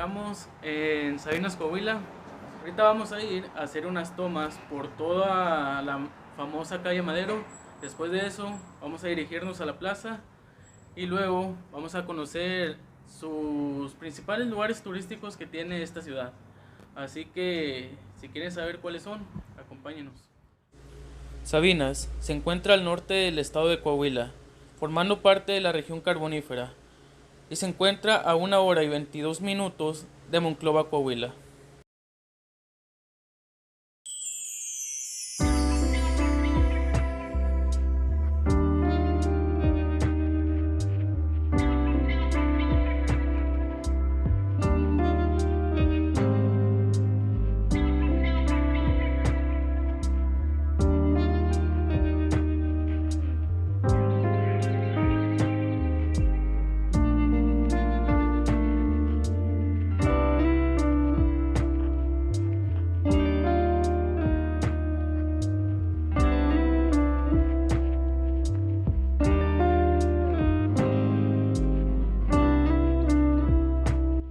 encontramos en Sabinas, Coahuila. Ahorita vamos a ir a hacer unas tomas por toda la famosa calle Madero. Después de eso vamos a dirigirnos a la plaza y luego vamos a conocer sus principales lugares turísticos que tiene esta ciudad. Así que si quieren saber cuáles son, acompáñenos. Sabinas se encuentra al norte del estado de Coahuila, formando parte de la región carbonífera, y se encuentra a 1 hora y 22 minutos de Monclova, Coahuila.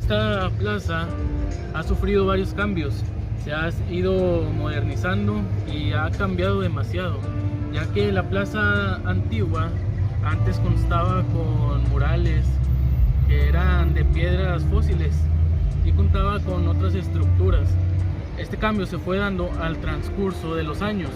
Esta plaza ha sufrido varios cambios, se ha ido modernizando y ha cambiado demasiado, ya que la plaza antigua antes constaba con murales que eran de piedras fósiles y contaba con otras estructuras. Este cambio se fue dando al transcurso de los años.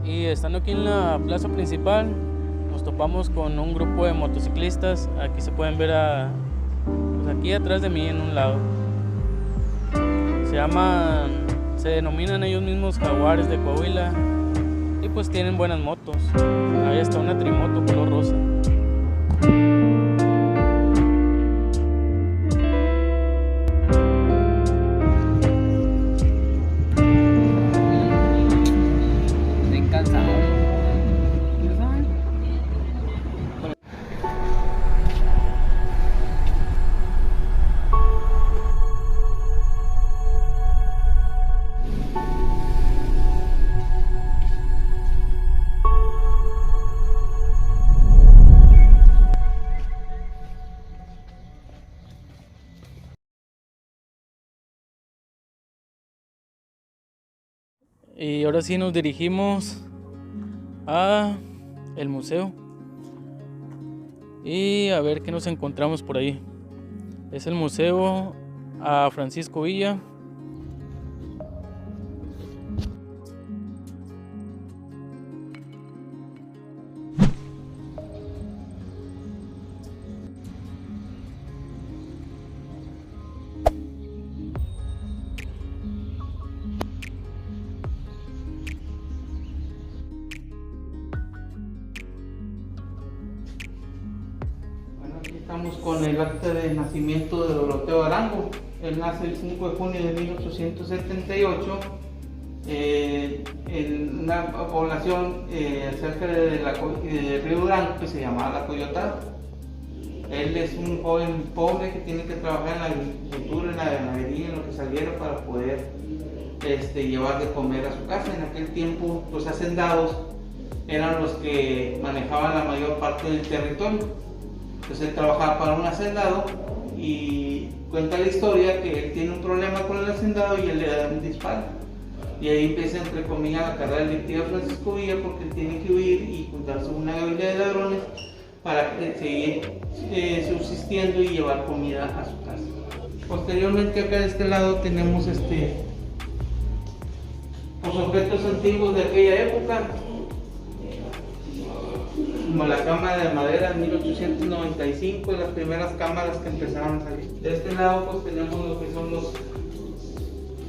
Y estando aquí en la plaza principal, nos topamos con un grupo de motociclistas. Aquí se pueden ver pues aquí atrás de mí en un lado. Se denominan ellos mismos Jaguares de Coahuila y pues tienen buenas motos. Ahí está una trimoto color rosa. Y ahora sí nos dirigimos a el museo y a ver qué nos encontramos por ahí. Es el museo a Francisco Villa. Estamos con el acta de nacimiento de Doroteo Arango. Él nace el 5 de junio de 1878 en una población cerca de Río Durango que se llamaba La Coyotada. Él es un joven pobre que tiene que trabajar en la agricultura, en la ganadería, en lo que saliera para poder llevar de comer a su casa. En aquel tiempo los hacendados eran los que manejaban la mayor parte del territorio. Entonces él trabajaba para un hacendado y cuenta la historia que él tiene un problema con el hacendado y él le da un disparo. Y ahí empieza, entre comillas, la carrera delictiva de Francisco Villa, porque él tiene que huir y juntarse con una gavilla de ladrones para seguir subsistiendo y llevar comida a su casa. Posteriormente acá de este lado tenemos los objetos antiguos de aquella época, como la cámara de madera de 1895, las primeras cámaras que empezaron a salir. De este lado pues tenemos lo que son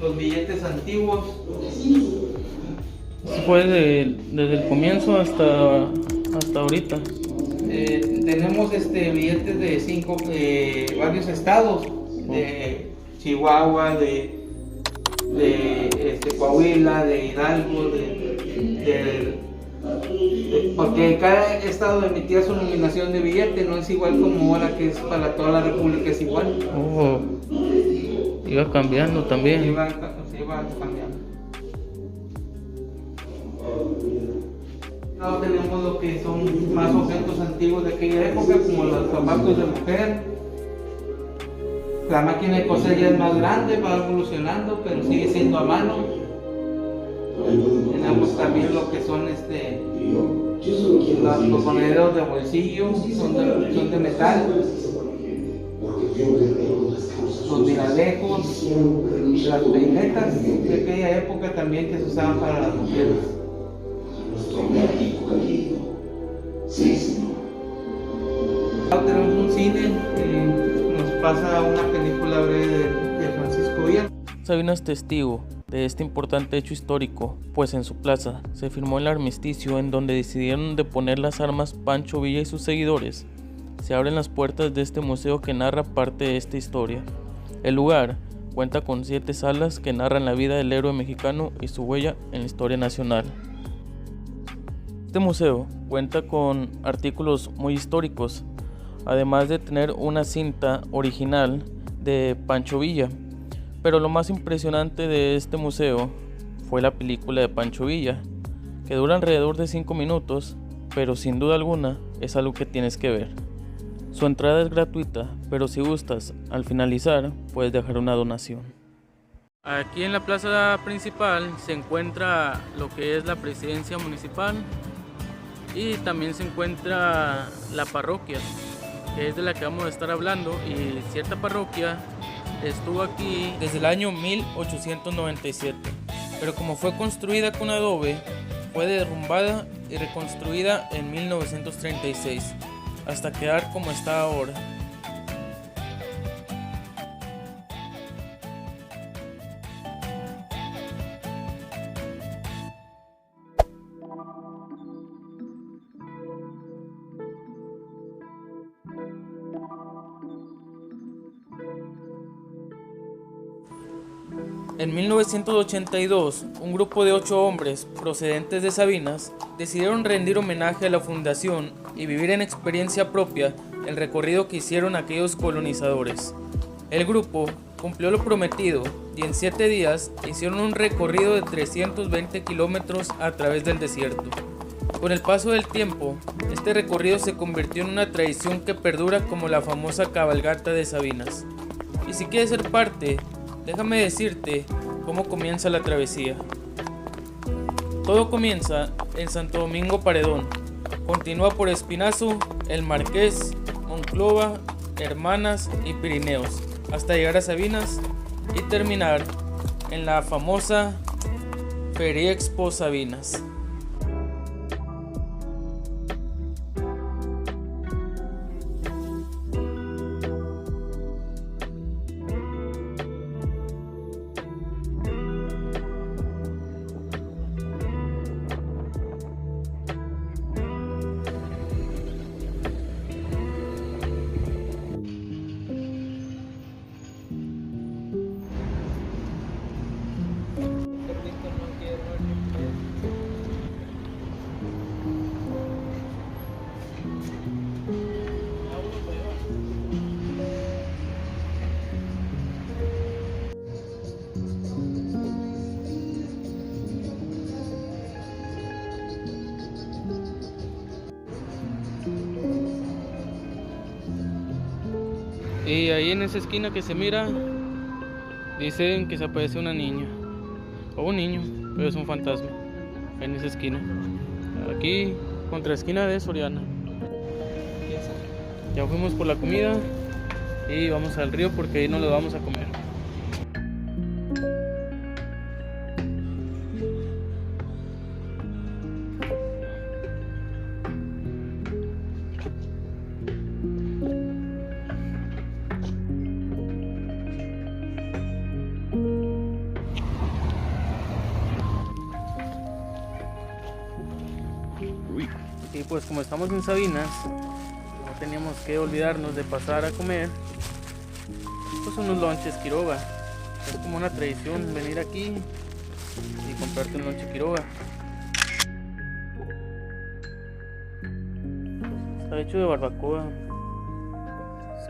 los billetes antiguos. Esto fue desde el comienzo hasta ahorita. Tenemos billetes de varios estados, de Chihuahua, de Coahuila, de Hidalgo, Porque cada estado emitía su nominación de billete, no es igual como ahora que es para toda la república, es igual. Oh, iba cambiando también. Se iba cambiando. Ahora tenemos lo que son más objetos antiguos de aquella época, como los zapatos de mujer. La máquina de coser ya es más grande, va evolucionando, pero sigue siendo a mano. Tenemos también lo que son los monederos de bolsillo, son de metal. Los miralejos, las peinetas de aquella época también que se usaban para las mujeres. Ahora tenemos un cine que nos pasa una película breve de Francisco Villa. Sabina es testigo de este importante hecho histórico, pues en su plaza se firmó el armisticio en donde decidieron deponer las armas Pancho Villa y sus seguidores. Se abren las puertas de este museo que narra parte de esta historia. El lugar cuenta con 7 salas que narran la vida del héroe mexicano y su huella en la historia nacional. Este museo cuenta con artículos muy históricos, además de tener una cinta original de Pancho Villa. Pero lo más impresionante de este museo fue la película de Pancho Villa, que dura alrededor de 5 minutos, pero sin duda alguna es algo que tienes que ver. Su entrada es gratuita, pero si gustas, al finalizar, puedes dejar una donación. Aquí en la plaza principal se encuentra lo que es la presidencia municipal y también se encuentra la parroquia, que es de la que vamos a estar hablando, y cierta parroquia estuvo aquí desde el año 1897, pero como fue construida con adobe, fue derrumbada y reconstruida en 1936, hasta quedar como está ahora. En 1982, un grupo de 8 hombres procedentes de Sabinas decidieron rendir homenaje a la fundación y vivir en experiencia propia el recorrido que hicieron aquellos colonizadores. El grupo cumplió lo prometido y en 7 días hicieron un recorrido de 320 kilómetros a través del desierto. Con el paso del tiempo, este recorrido se convirtió en una tradición que perdura como la famosa cabalgata de Sabinas. Y si quieres ser parte, déjame decirte cómo comienza la travesía. Todo comienza en Santo Domingo Paredón, continúa por Espinazo, El Marqués, Monclova, Hermanas y Pirineos, hasta llegar a Sabinas y terminar en la famosa Feriexpo Sabinas. Y ahí en esa esquina que se mira, dicen que se aparece una niña o un niño, pero es un fantasma en esa esquina. Aquí, contra esquina de Soriana. Ya fuimos por la comida y vamos al río porque ahí no lo vamos a comer. Y pues como estamos en Sabinas, no teníamos que olvidarnos de pasar a comer pues unos lonches Quiroga. Es como una tradición venir aquí y comprarte un lonche Quiroga. Está hecho de barbacoa,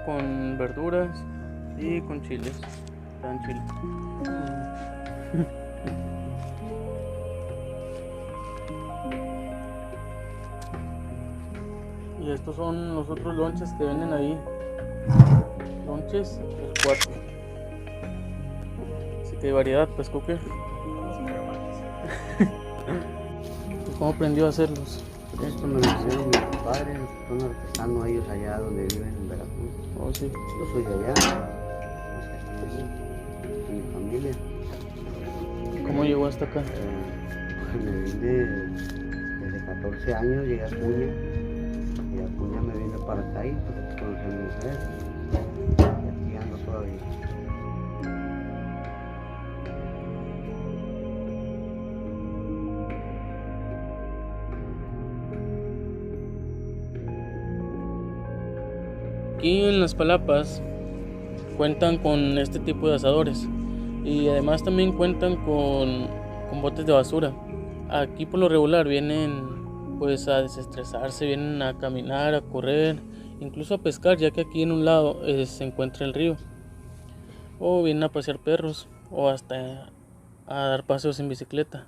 con verduras y con chiles. Está en chile. Y estos son los otros lonches que venden ahí. Lonches, el 4. Así que hay variedad, pues, Cooker. ¿Cómo aprendió a hacerlos? Esto me lo hicieron mis padres, son artesanos ellos allá donde viven en Veracruz. Oh, sí. Yo soy de allá, pues, con mi familia. ¿Cómo llegó hasta acá? Pues me vine desde 14 años, llegué a Acuña, y de Acuña me vine para acá y pues conocí a mi mujer, y aquí ando todavía. Aquí en Las Palapas cuentan con este tipo de asadores y además también cuentan con botes de basura. Aquí por lo regular vienen pues a desestresarse, vienen a caminar, a correr, incluso a pescar, ya que aquí en un lado se encuentra el río, o vienen a pasear perros o hasta a dar paseos en bicicleta.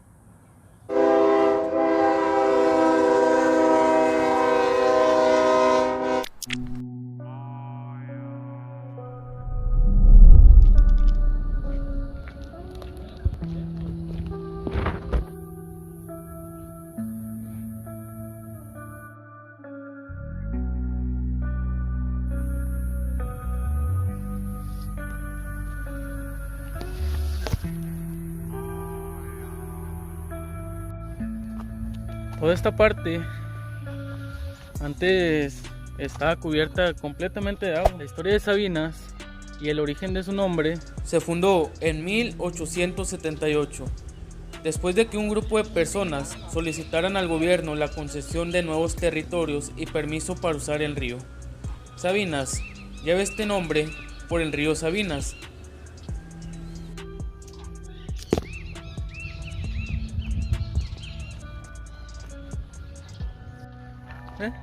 Toda esta parte antes estaba cubierta completamente de agua. La historia de Sabinas y el origen de su nombre se fundó en 1878, después de que un grupo de personas solicitaran al gobierno la concesión de nuevos territorios y permiso para usar el río. Sabinas lleva este nombre por el río Sabinas.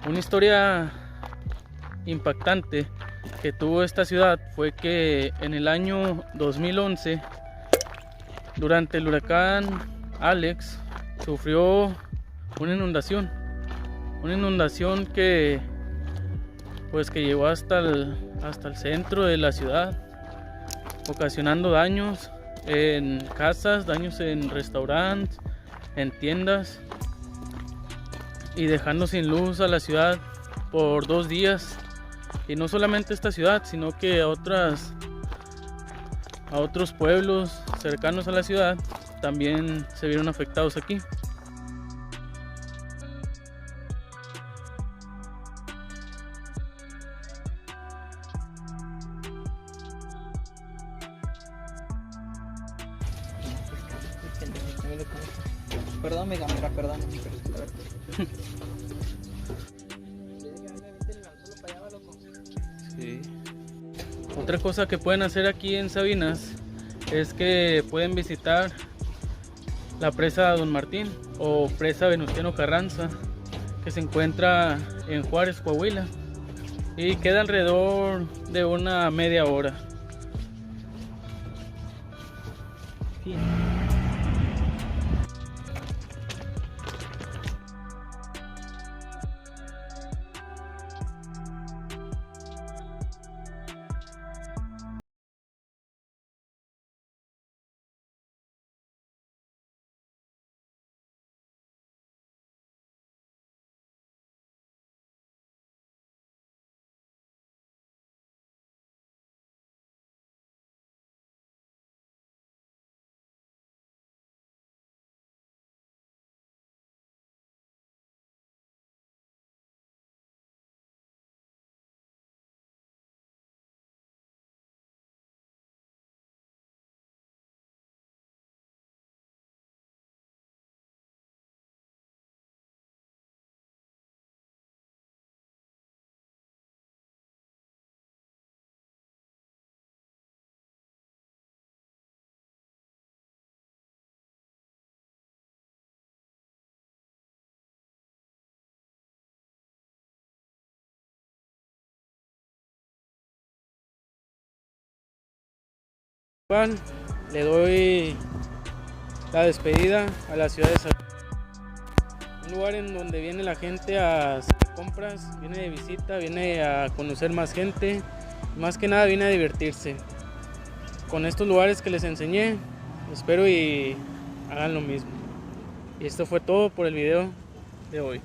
Una historia impactante que tuvo esta ciudad fue que en el año 2011, durante el huracán Alex, sufrió una inundación que llegó hasta el centro de la ciudad, ocasionando daños en casas, daños en restaurantes, en tiendas, y dejando sin luz a la ciudad por 2 días. Y no solamente esta ciudad, sino que a otros pueblos cercanos a la ciudad también se vieron afectados aquí. Perdón, mi cámara, perdón. Sí. Otra cosa que pueden hacer aquí en Sabinas es que pueden visitar la presa Don Martín o presa Venustiano Carranza, que se encuentra en Juárez, Coahuila, y queda alrededor de una media hora. municipal, le doy la despedida a la ciudad de Saltillo. Un lugar en donde viene la gente a hacer compras, viene de visita, viene a conocer más gente, más que nada viene a divertirse. Con estos lugares que les enseñé, espero y hagan lo mismo. Y esto fue todo por el video de hoy.